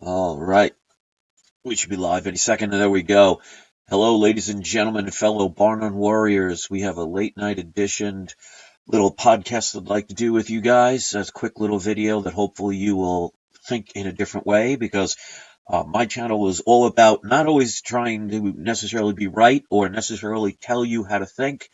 All right. We should be live any second. And there we go. Hello, ladies and gentlemen, fellow Barnum Warriors. We have a late night edition little podcast I'd like to do with you guys. As a quick little video that hopefully you will think in a different way because my channel is all about not always trying to necessarily be right or necessarily tell you how to think,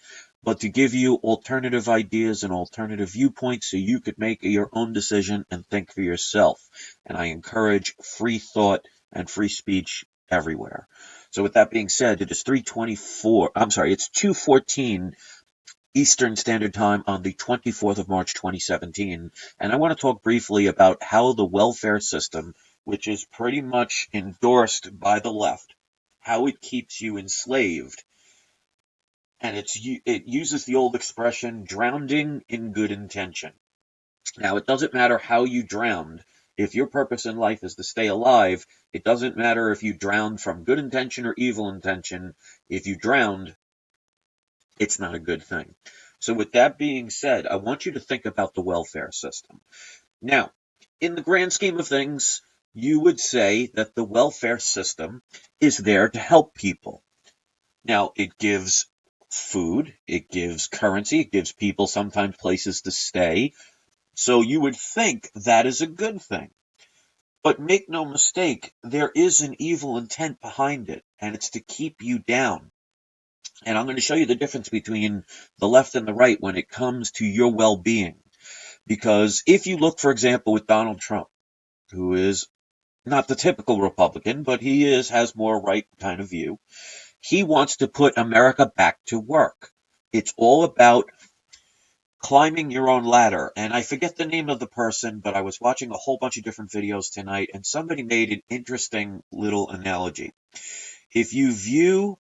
but to give you alternative ideas and alternative viewpoints so you could make your own decision and think for yourself. And I encourage free thought and free speech everywhere. So with that being said, it is 3:24. I'm sorry, it's 2:14 Eastern Standard Time on the 24th of March 2017, and I want to talk briefly about how the welfare system, which is pretty much endorsed by the left, how it keeps you enslaved. And it uses the old expression, drowning in good intention. Now, it doesn't matter how you drowned. If your purpose in life is to stay alive, it doesn't matter if you drowned from good intention or evil intention. If you drowned, it's not a good thing. So with that being said, I want you to think about the welfare system. Now, in the grand scheme of things, you would say that the welfare system is there to help people. Now, it gives food, it gives currency, it gives people sometimes places to stay. So you would think that is a good thing. But make no mistake, there is an evil intent behind it, and it's to keep you down. And I'm going to show you the difference between the left and the right when it comes to your well-being. Because if you look, for example, with Donald Trump, who is not the typical Republican, but has more right kind of view, he wants to put America back to work. It's all about climbing your own ladder. And I forget the name of the person, but I was watching a whole bunch of different videos tonight, and somebody made an interesting little analogy. If you view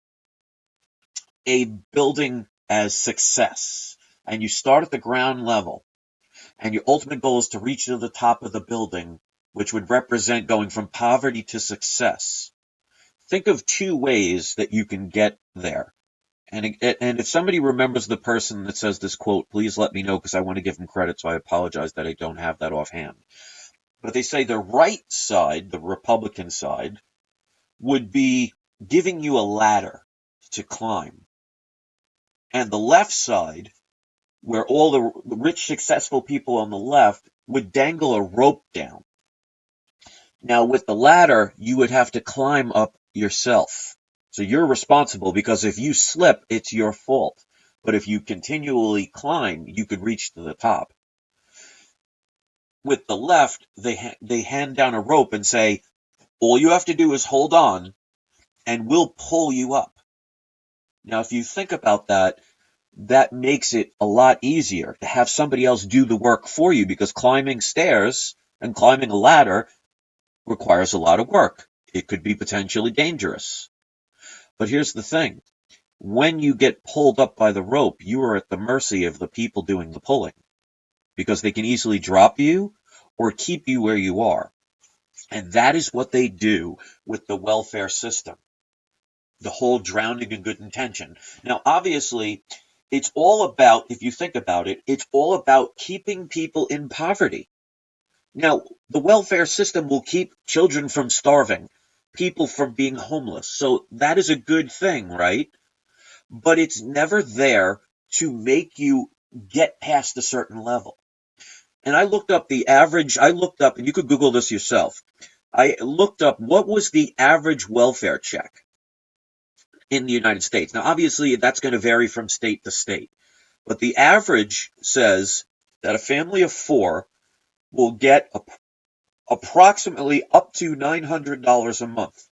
a building as success, and you start at the ground level, and your ultimate goal is to reach to the top of the building, which would represent going from poverty to success. Think of two ways that you can get there. And if somebody remembers the person that says this quote, please let me know because I want to give them credit, so I apologize that I don't have that offhand. But they say the right side, the Republican side, would be giving you a ladder to climb. And the left side, where all the rich, successful people on the left would dangle a rope down. Now, with the ladder, you would have to climb up yourself. So you're responsible because if you slip, it's your fault. But if you continually climb, you could reach to the top. With the left, they hand down a rope and say, all you have to do is hold on and we'll pull you up. Now, if you think about that, that makes it a lot easier to have somebody else do the work for you because climbing stairs and climbing a ladder requires a lot of work. It could be potentially dangerous. But here's the thing. When you get pulled up by the rope, you are at the mercy of the people doing the pulling because they can easily drop you or keep you where you are. And that is what they do with the welfare system. The whole drowning in good intention. Now, obviously, it's all about, if you think about it, it's all about keeping people in poverty. Now, the welfare system will keep children from starving, people from being homeless. So that is a good thing, right? But it's never there to make you get past a certain level. And I looked up, and you could Google this yourself. I looked up what was the average welfare check in the United States. Now, obviously, that's going to vary from state to state. But the average says that a family of four will get approximately up to $900 a month,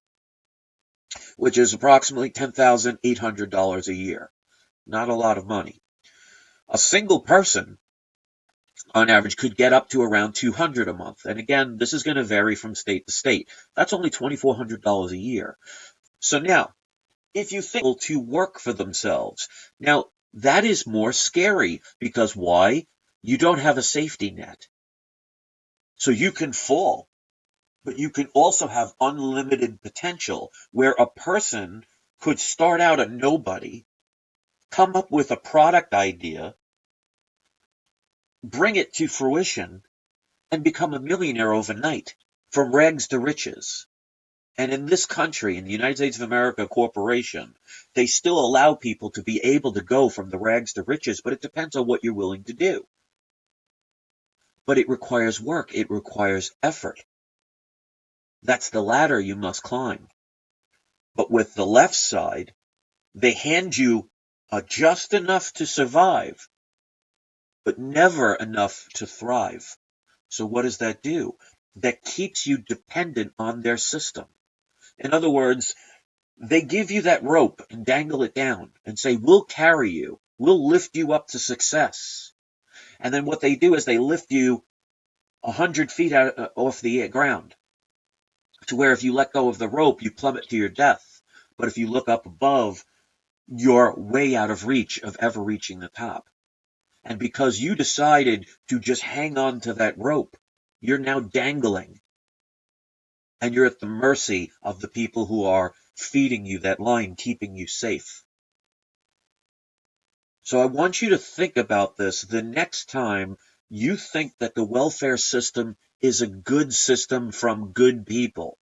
which is approximately $10,800 a year. Not a lot of money. A single person, on average, could get up to around $200 a month. And again, this is going to vary from state to state. That's only $2,400 a year. So now, if you think to work for themselves, now that is more scary because why? You don't have a safety net. So you can fall, but you can also have unlimited potential where a person could start out a nobody, come up with a product idea, bring it to fruition, and become a millionaire overnight. from rags to riches. And in this country, in the United States of America Corporation, they still allow people to be able to go from the rags to riches, but it depends on what you're willing to do. But it requires work. It requires effort. That's the ladder you must climb. But with the left side, they hand you just enough to survive, but never enough to thrive. So what does that do? That keeps you dependent on their system. In other words, they give you that rope and dangle it down and say, we'll carry you. We'll lift you up to success. And then what they do is they lift you 100 feet off the ground, to where if you let go of the rope, you plummet to your death. But if you look up above, you're way out of reach of ever reaching the top. And because you decided to just hang on to that rope, you're now dangling. And you're at the mercy of the people who are feeding you that line, keeping you safe. So I want you to think about this the next time you think that the welfare system is a good system from good people,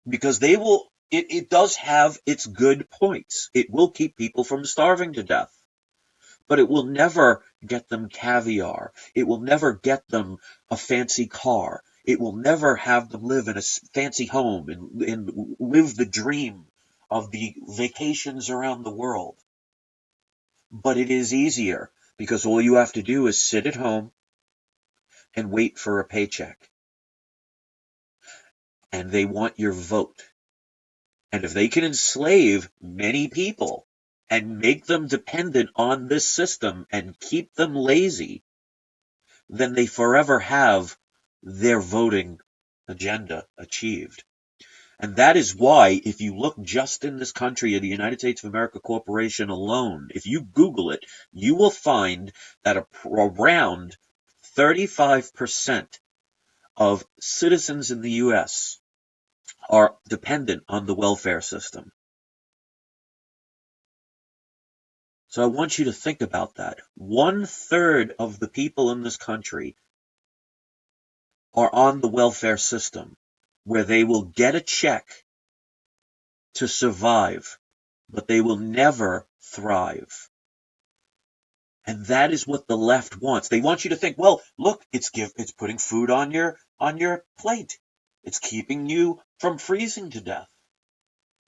because it does have its good points. It will keep people from starving to death, but it will never get them caviar. It will never get them a fancy car. It will never have them live in a fancy home and live the dream of the vacations around the world. But it is easier, because all you have to do is sit at home and wait for a paycheck. And they want your vote. And if they can enslave many people and make them dependent on this system and keep them lazy, then they forever have their voting agenda achieved. And that is why, if you look just in this country of the United States of America Corporation alone, if you Google it, you will find that around 35% of citizens in the U.S. are dependent on the welfare system. So I want you to think about that. 1/3 of the people in this country are on the welfare system, where they will get a check to survive, but they will never thrive. And that is what the left wants. They want you to think, well, look, it's putting food on your plate. It's keeping you from freezing to death.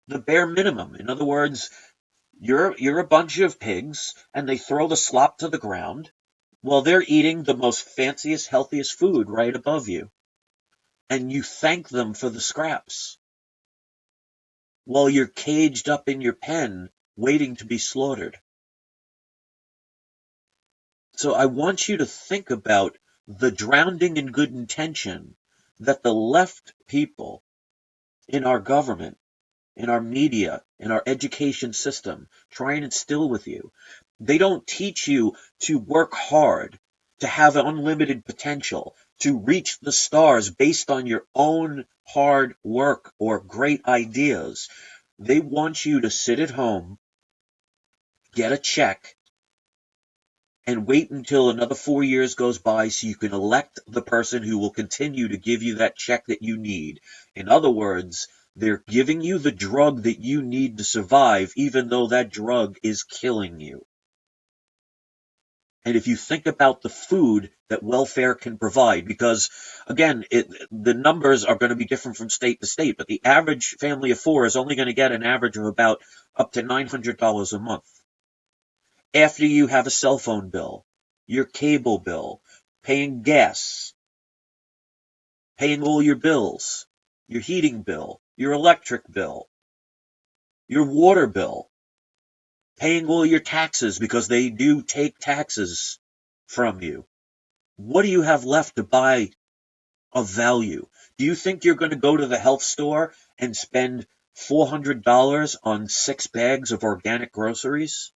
The bare minimum. In other words, you're a bunch of pigs, and they throw the slop to the ground while they're eating the most fanciest, healthiest food right above you. And you thank them for the scraps while you're caged up in your pen waiting to be slaughtered. So I want you to think about the drowning in good intention that the left people in our government, in our media, in our education system try and instill with you. They don't teach you to work hard, to have unlimited potential, to reach the stars based on your own hard work or great ideas. They want you to sit at home, get a check, and wait until another 4 years goes by so you can elect the person who will continue to give you that check that you need. In other words, they're giving you the drug that you need to survive, even though that drug is killing you. And if you think about the food that welfare can provide, because, again, the numbers are going to be different from state to state, but the average family of four is only going to get an average of about up to $900 a month. After you have a cell phone bill, your cable bill, paying gas, paying all your bills, your heating bill, your electric bill, your water bill, paying all your taxes, because they do take taxes from you. What do you have left to buy of value? Do you think you're going to go to the health store and spend $400 on 6 bags of organic groceries?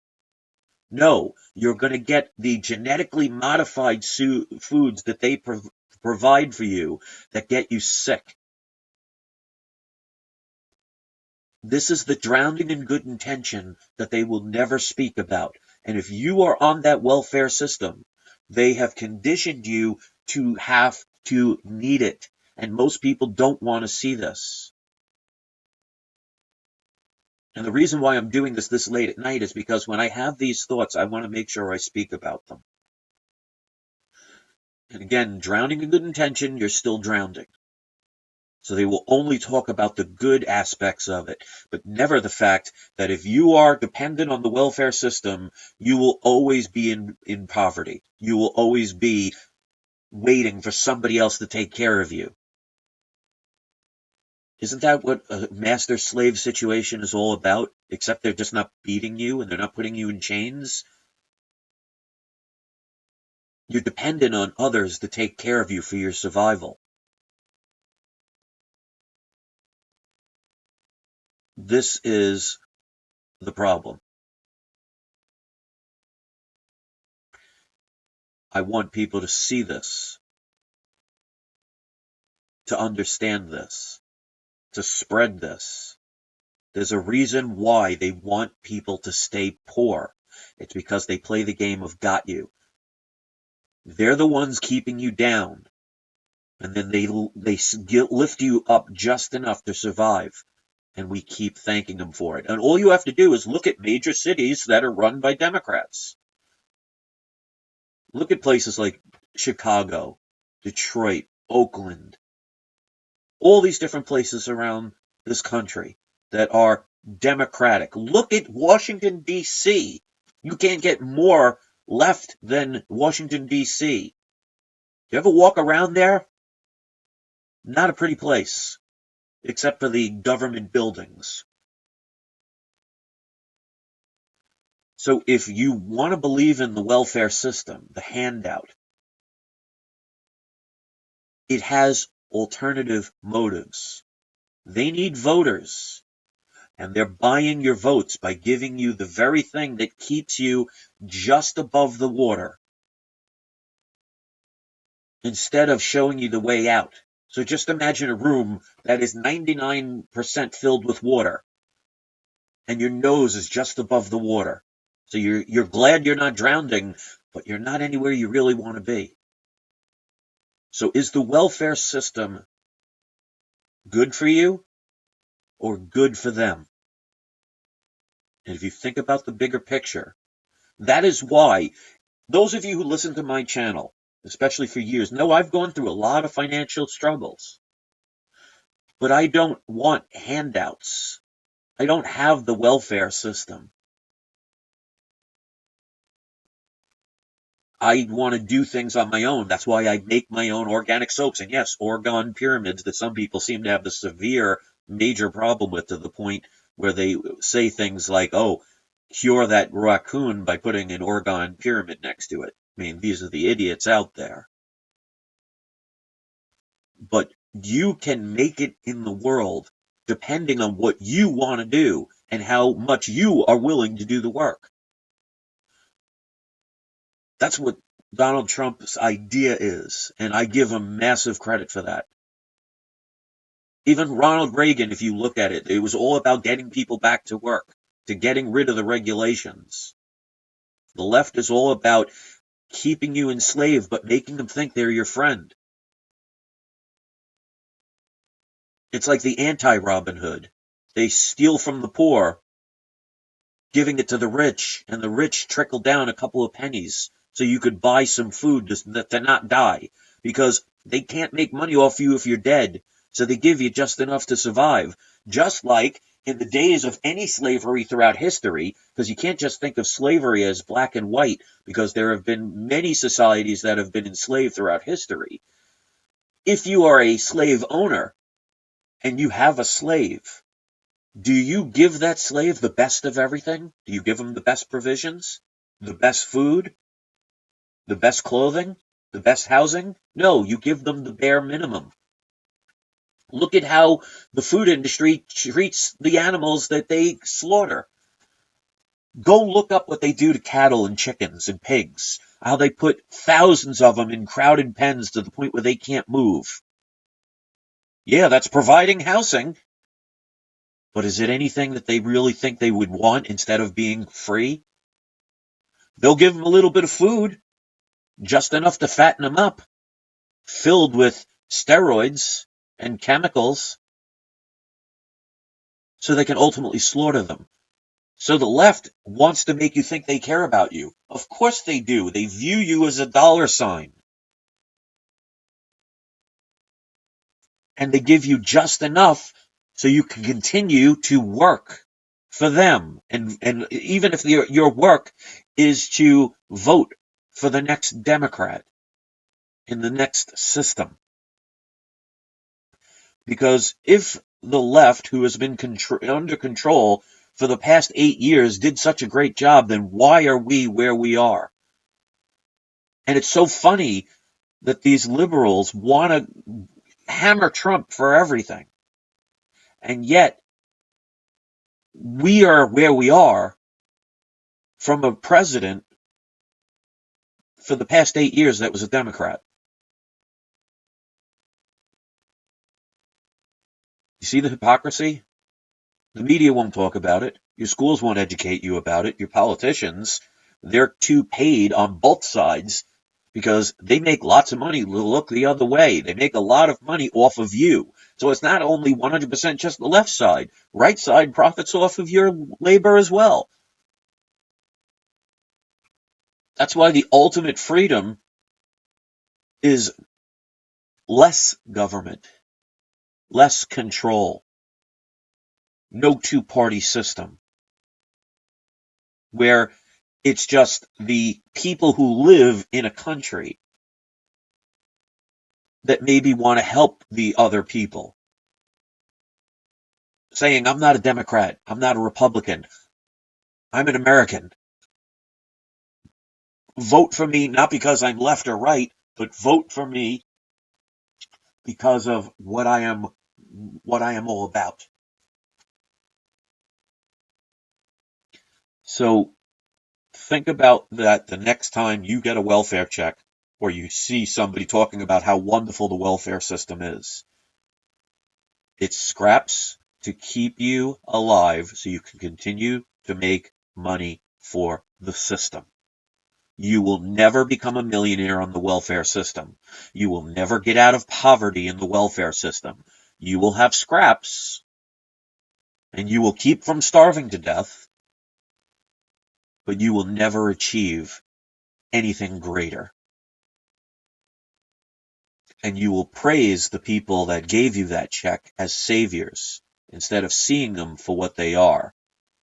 No, you're going to get the genetically modified foods that they provide for you that get you sick. This is the drowning in good intention that they will never speak about. And if you are on that welfare system, they have conditioned you to have to need it. And most people don't want to see this. And the reason why I'm doing this late at night is because when I have these thoughts, I want to make sure I speak about them. And again, drowning in good intention, you're still drowning. So they will only talk about the good aspects of it, but never the fact that if you are dependent on the welfare system, you will always be in poverty. You will always be waiting for somebody else to take care of you. Isn't that what a master-slave situation is all about? Except they're just not beating you and they're not putting you in chains. You're dependent on others to take care of you for your survival. This is the problem. I want people to see this, to understand this, to spread this. There's a reason why they want people to stay poor. It's because they play the game of got you. They're the ones keeping you down, and then they lift you up just enough to survive, and we keep thanking them for it. And all you have to do is look at major cities that are run by Democrats. Look at places like Chicago, Detroit, Oakland, all these different places around this country that are Democratic. Look at Washington, D.C. You can't get more left than Washington, D.C. You ever walk around there? Not a pretty place, except for the government buildings. So if you want to believe in the welfare system, the handout, it has alternative motives. They need voters. And they're buying your votes by giving you the very thing that keeps you just above the water, instead of showing you the way out. So just imagine a room that is 99% filled with water, and your nose is just above the water. So you're glad you're not drowning, but you're not anywhere you really want to be. So is the welfare system good for you or good for them? And if you think about the bigger picture, that is why those of you who listen to my channel, especially for years, know I've gone through a lot of financial struggles. But I don't want handouts. I don't have the welfare system. I want to do things on my own. That's why I make my own organic soaps. And yes, Orgone pyramids that some people seem to have the severe, major problem with, to the point where they say things like, oh, cure that raccoon by putting an Orgone pyramid next to it. I mean, these are the idiots out there. But you can make it in the world depending on what you want to do and how much you are willing to do the work. That's what Donald Trump's idea is, and I give him massive credit for that. Even Ronald Reagan, if you look at it, it was all about getting people back to work, to getting rid of the regulations. The left is all about keeping you enslaved, but making them think they're your friend. It's like the anti-Robin Hood. They steal from the poor, giving it to the rich, and the rich trickle down a couple of pennies so you could buy some food to not die, because they can't make money off you if you're dead, so they give you just enough to survive. Just like in the days of any slavery throughout history, because you can't just think of slavery as black and white, because there have been many societies that have been enslaved throughout history. If you are a slave owner and you have a slave, do you give that slave the best of everything? Do you give him the best provisions, the best food, the best clothing, the best housing? No, you give them the bare minimum. Look at how the food industry treats the animals that they slaughter. Go look up what they do to cattle and chickens and pigs, how they put thousands of them in crowded pens to the point where they can't move. Yeah, that's providing housing. But is it anything that they really think they would want instead of being free? They'll give them a little bit of food, just enough to fatten them up, filled with steroids, and chemicals so they can ultimately slaughter them. So the left wants to make you think they care about you. Of course they do. They view you as a dollar sign. And they give you just enough so you can continue to work for them. And even if your work is to vote for the next Democrat in the next system. Because if the left, who has been under control for the past 8 years, did such a great job, then why are we where we are? And it's so funny that these liberals want to hammer Trump for everything. And yet, we are where we are from a president for the past 8 years that was a Democrat. You see the hypocrisy? The media won't talk about it. Your schools won't educate you about it. Your politicians, they're too paid on both sides because they make lots of money to look the other way. They make a lot of money off of you. So it's not only 100% just the left side. Right side profits off of your labor as well. That's why the ultimate freedom is less government, less control, no two-party system, where it's just the people who live in a country that maybe want to help the other people. Saying, I'm not a Democrat, I'm not a Republican, I'm an American. Vote for me not because I'm left or right, but vote for me because of what I am all about. So think about that the next time you get a welfare check or you see somebody talking about how wonderful the welfare system is. It's scraps to keep you alive so you can continue to make money for the system. You will never become a millionaire on the welfare system. You will never get out of poverty in the welfare system. You will have scraps, and you will keep from starving to death, but you will never achieve anything greater. And you will praise the people that gave you that check as saviors instead of seeing them for what they are,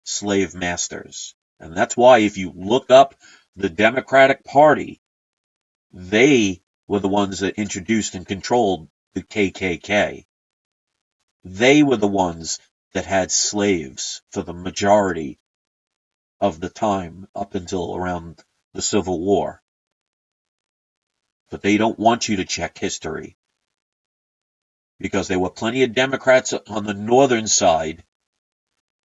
slave masters. And that's why if you look up the Democratic Party, they were the ones that introduced and controlled the KKK. They were the ones that had slaves for the majority of the time up until around the Civil War. But they don't want you to check history because there were plenty of Democrats on the northern side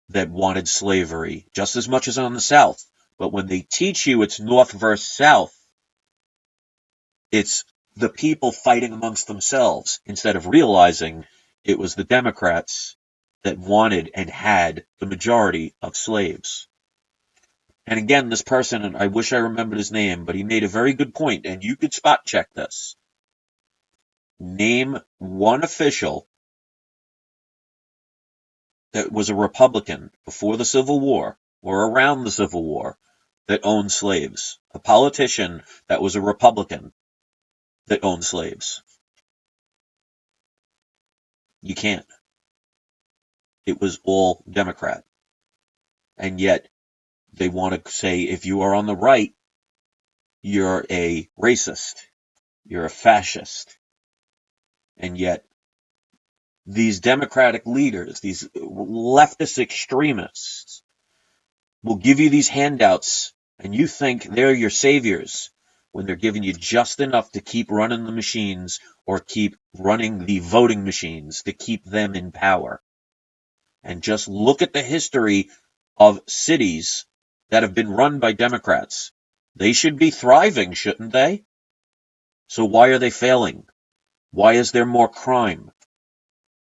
that wanted slavery just as much as on the South. But when they teach you it's North versus South, it's the people fighting amongst themselves instead of realizing it was the Democrats that wanted and had the majority of slaves. And again, this person, and I wish I remembered his name, but he made a very good point, and you could spot check this. Name one official that was a Republican before the Civil War or around the Civil War that owned slaves. A politician that was a Republican that owned slaves. You can't. It was all Democrat. And yet they want to say if you are on the right, you're a racist, you're a fascist. And yet these Democratic leaders, these leftist extremists, will give you these handouts and you think they're your saviors when they're giving you just enough to keep running the machines or keep running the voting machines to keep them in power. And just look at the history of cities that have been run by Democrats. They should be thriving, shouldn't they? So why are they failing? Why is there more crime?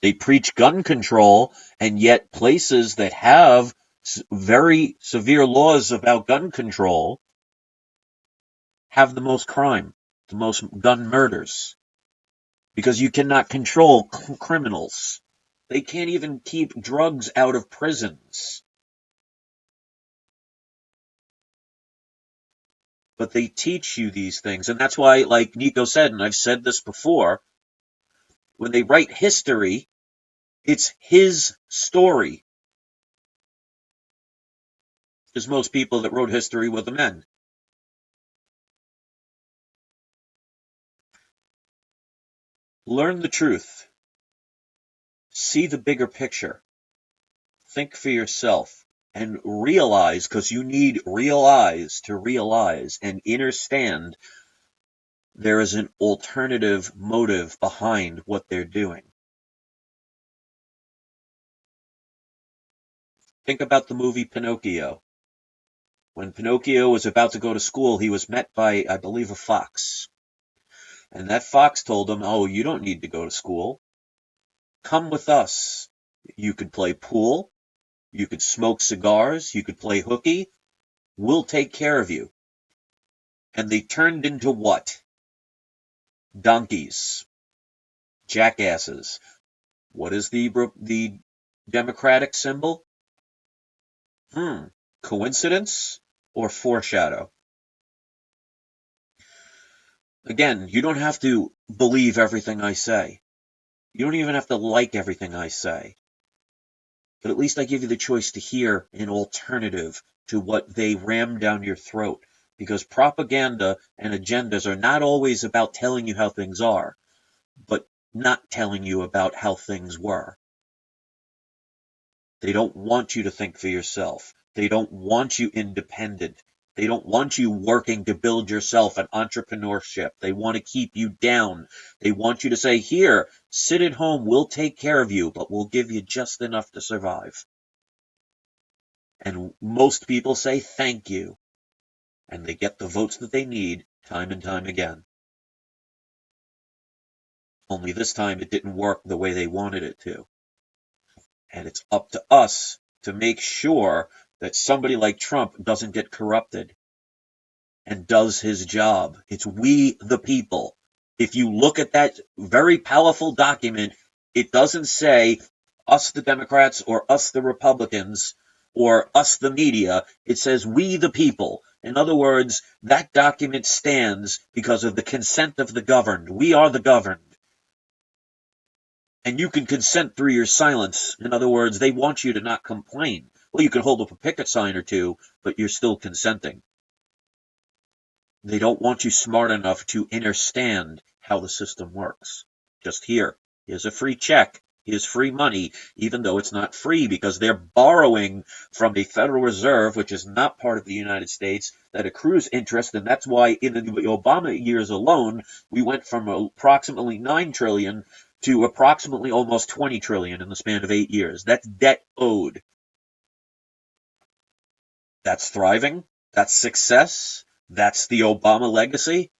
They preach gun control, and yet places that have very severe laws about gun control have the most crime, the most gun murders. because you cannot control criminals. They can't even keep drugs out of prisons. But they teach you these things. And that's why, like Nico said, and I've said this before, when they write history, it's his story. Because most people that wrote history were the men. Learn the truth. See the bigger picture. Think for yourself. And realize, because you need real eyes to realize and understand there is an alternative motive behind what they're doing. Think about the movie Pinocchio. When Pinocchio was about to go to school, he was met by, I believe, a fox. And that fox told him, "Oh, you don't need to go to school. Come with us. You could play pool. You could smoke cigars. You could play hooky. We'll take care of you." And they turned into what? Donkeys. Jackasses. What is the Democratic symbol? Coincidence or foreshadow? Again, you don't have to believe everything I say. You don't even have to like everything I say. But at least I give you the choice to hear an alternative to what they ram down your throat. Because propaganda and agendas are not always about telling you how things are, but not telling you about how things were. They don't want you to think for yourself. They don't want you independent. They don't want you working to build yourself an entrepreneurship. They want to keep you down. They want you to say, "Here, sit at home. We'll take care of you, but we'll give you just enough to survive." And most people say, "Thank you." And they get the votes that they need time and time again. Only this time it didn't work the way they wanted it to. And it's up to us to make sure that somebody like Trump doesn't get corrupted and does his job. It's we the people. If you look at that very powerful document, it doesn't say us the Democrats or us the Republicans or us the media. It says we the people. In other words, that document stands because of the consent of the governed. We are the governed. And you can consent through your silence. In other words, they want you to not complain. Well, you can hold up a picket sign or two, but you're still consenting. They don't want you smart enough to understand how the system works. Just here's a free check. Here's free money, even though it's not free because they're borrowing from the Federal Reserve, which is not part of the United States, that accrues interest. And that's why in the Obama years alone, we went from approximately $9 trillion to approximately almost $20 trillion in the span of 8 years. That's debt owed. That's thriving. That's success. That's the Obama legacy.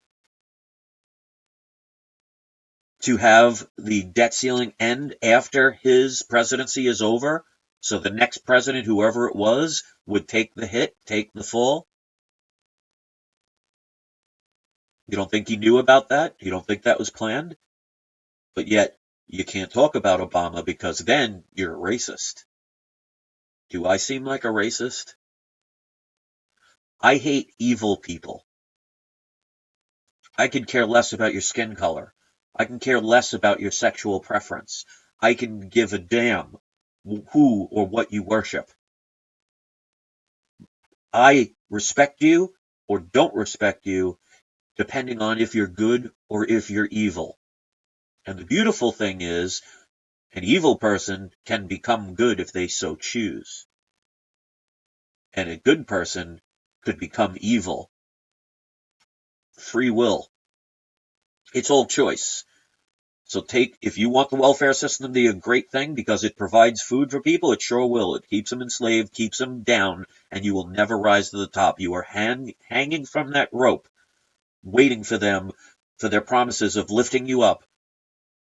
To have the debt ceiling end after his presidency is over, so the next president, whoever it was, would take the hit, take the fall. You don't think he knew about that? You don't think that was planned? But yet, you can't talk about Obama because then you're a racist. Do I seem like a racist? I hate evil people. I could care less about your skin color. I can care less about your sexual preference. I can give a damn who or what you worship. I respect you or don't respect you depending on if you're good or if you're evil. And the beautiful thing is, an evil person can become good if they so choose. And a good person could become evil. Free will. It's all choice. So if you want the welfare system to be a great thing because it provides food for people, it sure will. It keeps them enslaved, keeps them down, and you will never rise to the top. You are hanging from that rope, waiting for their promises of lifting you up,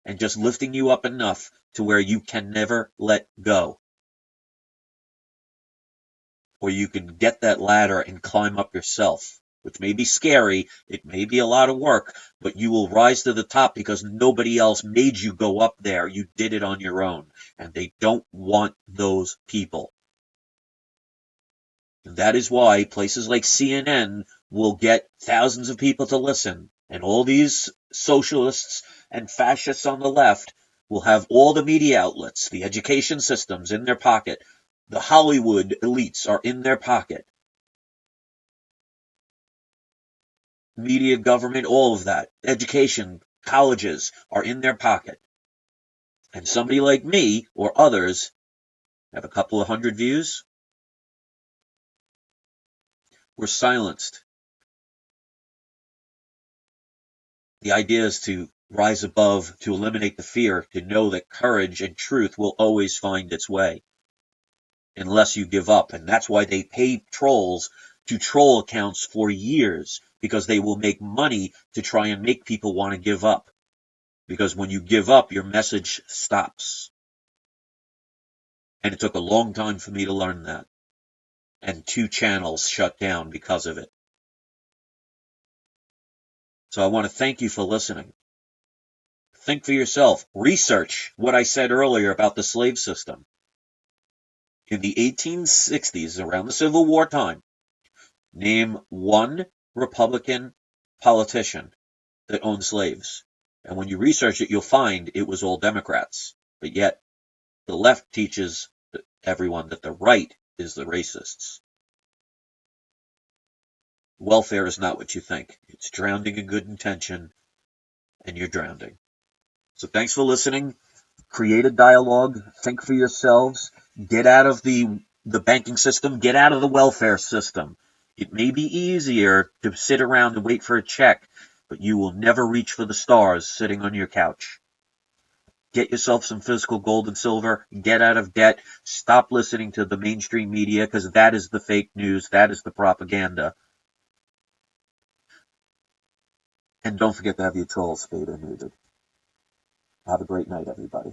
and just lifting you up enough to where you can never let go. Or you can get that ladder and climb up yourself. which may be scary, it may be a lot of work, but you will rise to the top because nobody else made you go up there. You did it on your own, and they don't want those people. And that is why places like CNN will get thousands of people to listen, and all these socialists and fascists on the left will have all the media outlets, the education systems in their pocket. The Hollywood elites are in their pocket. Media, government, all of that, education, colleges are in their pocket. And somebody like me or others have a couple of hundred views. We're silenced. The idea is to rise above, to eliminate the fear, to know that courage and truth will always find its way unless you give up. And that's why they pay trolls to troll accounts for years, because they will make money to try and make people want to give up. Because when you give up, your message stops. And it took a long time for me to learn that. And 2 channels shut down because of it. So I want to thank you for listening. Think for yourself. Research what I said earlier about the slave system. In the 1860s, around the Civil War time, name one Republican politician that owned slaves. And when you research it, you'll find it was all Democrats. But yet, the left teaches everyone that the right is the racists. Welfare is not what you think. It's drowning in good intention, and you're drowning. So thanks for listening. Create a dialogue. Think for yourselves. Get out of the banking system. Get out of the welfare system. It may be easier to sit around and wait for a check, but you will never reach for the stars sitting on your couch. Get yourself some physical gold and silver. Get out of debt. Stop listening to the mainstream media, because that is the fake news. That is the propaganda. And don't forget to have your trolls spayed or neutered. Have a great night, everybody.